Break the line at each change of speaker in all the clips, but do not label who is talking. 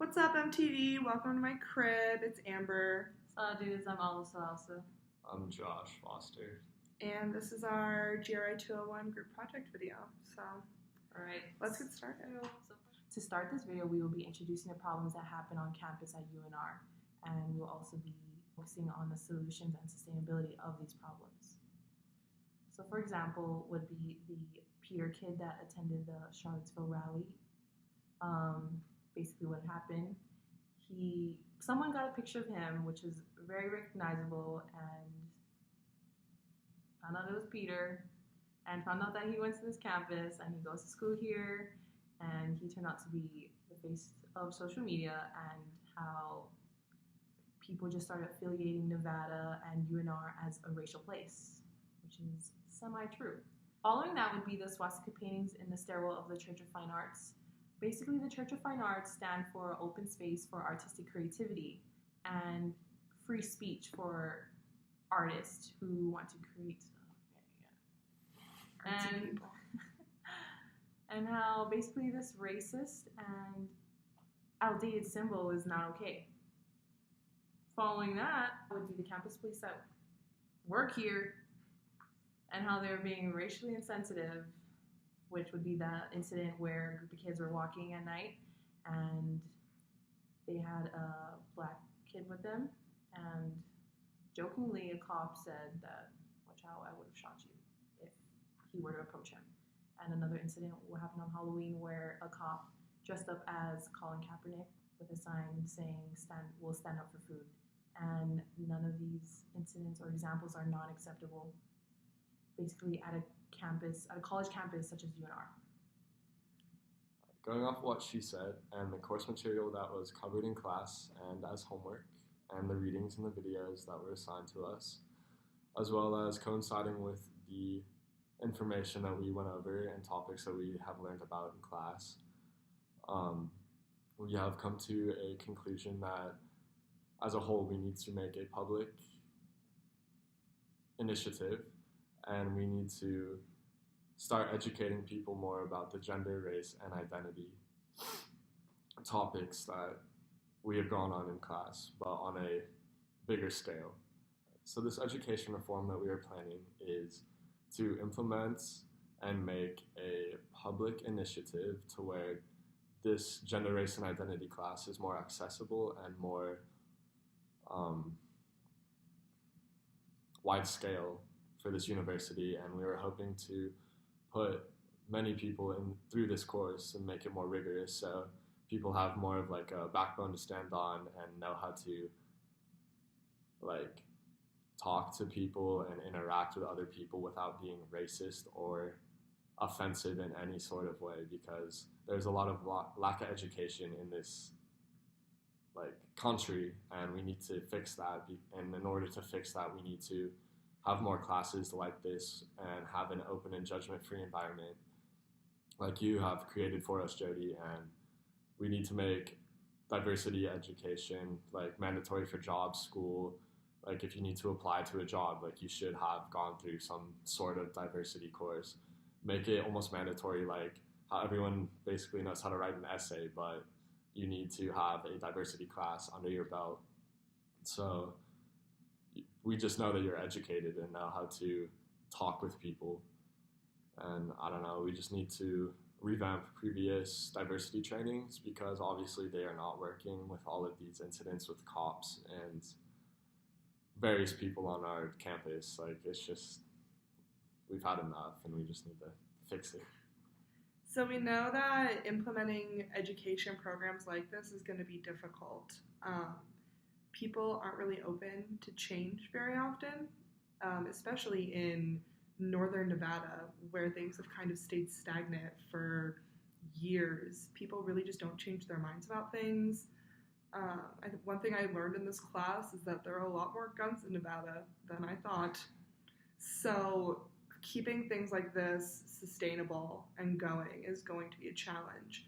What's up, MTV? Welcome to my crib. It's Amber.
So, dudes, I'm Alo Josh.
I'm Josh Foster.
And this is our GRI 201 group project video. So,
alright,
let's get started.
To start this video, we will be introducing the problems that happen on campus at UNR, and we'll also be focusing on the solutions and sustainability of these problems. So, for example, would be the Peter kid that attended the Charlottesville rally. Basically, what happened, someone got a picture of him, which is very recognizable, and found out it was Peter, and found out that he went to this campus and he goes to school here, and he turned out to be the face of social media and how people just started affiliating Nevada and UNR as a racial place, which is semi-true. Following that would be the swastika paintings in the stairwell of the Church of Fine Arts. Basically, the Church of Fine Arts stand for open space for artistic creativity and free speech for artists who want to create stuff. And how basically this racist and outdated symbol is not okay. Following that would be the campus police that work here and how they're being racially insensitive, which would be the incident where a group of kids were walking at night and they had a black kid with them, and jokingly a cop said that, watch out, I would have shot you if he were to approach him. And another incident happened on Halloween where a cop dressed up as Colin Kaepernick with a sign saying, we'll stand up for food. And none of these incidents or examples are not acceptable, basically at a college campus such as UNR.
Going off what she said and the course material that was covered in class and as homework, and the readings and the videos that were assigned to us, as well as coinciding with the information that we went over and topics that we have learned about in class, we have come to a conclusion that as a whole we need to make a public initiative, and we need to start educating people more about the gender, race, and identity topics that we have gone on in class, but on a bigger scale. So this education reform that we are planning is to implement and make a public initiative to where this gender, race, and identity class is more accessible and more wide scale for this university, and we were hoping to put many people in through this course and make it more rigorous so people have more of like a backbone to stand on and know how to like talk to people and interact with other people without being racist or offensive in any sort of way, because there's a lot of lack of education in this like country, and we need to fix that, and in order to fix that we need to have more classes like this and have an open and judgment-free environment like you have created for us, Jody. And we need to make diversity education like mandatory for job, school. Like if you need to apply to a job, like you should have gone through some sort of diversity course. Make it almost mandatory, like how everyone basically knows how to write an essay, but you need to have a diversity class under your belt. So we just know that you're educated and know how to talk with people. And I don't know, we just need to revamp previous diversity trainings, because obviously they are not working with all of these incidents with cops and various people on our campus. Like it's just, we've had enough and we just need to fix it.
So we know that implementing education programs like this is going to be difficult. People aren't really open to change very often, especially in northern Nevada, where things have kind of stayed stagnant for years. People really just don't change their minds about things. One thing I learned in this class is that there are a lot more guns in Nevada than I thought. So keeping things like this sustainable and going is going to be a challenge.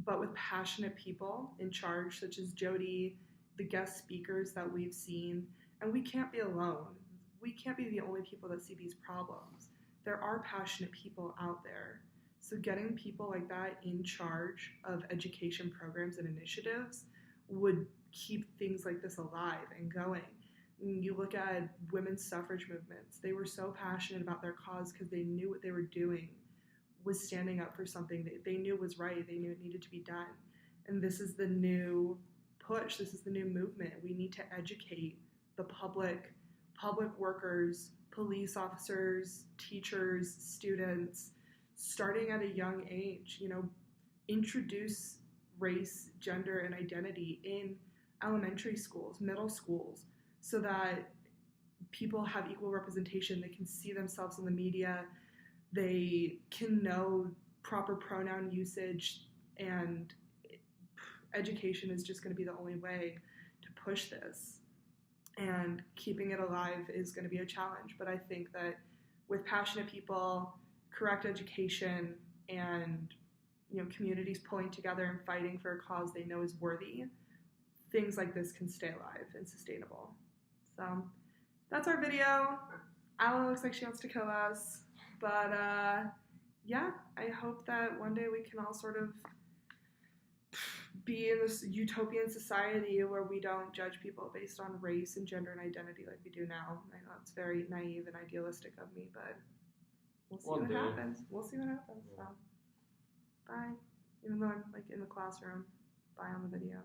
But with passionate people in charge, such as Jody, the guest speakers that we've seen, and we can't be alone. We can't be the only people that see these problems. There are passionate people out there. So getting people like that in charge of education programs and initiatives would keep things like this alive and going. And you look at women's suffrage movements, they were so passionate about their cause because they knew what they were doing was standing up for something that they knew was right, they knew it needed to be done. And this is the new push, this is the new movement. We need to educate the public workers, police officers, teachers, students, starting at a young age, introduce race, gender, and identity in elementary schools, middle schools, so that people have equal representation. They can see themselves in the media. They can know proper pronoun usage, and education is just going to be the only way to push this. And keeping it alive is going to be a challenge. But I think that with passionate people, correct education, and communities pulling together and fighting for a cause they know is worthy, things like this can stay alive and sustainable. So that's our video. Alo looks like she wants to kill us. But yeah, I hope that one day we can all sort of be in this utopian society where we don't judge people based on race and gender and identity like we do now. I know it's very naive and idealistic of me, but we'll see what happens. We'll see what happens. So, bye. Even though I'm like in the classroom, bye on the video.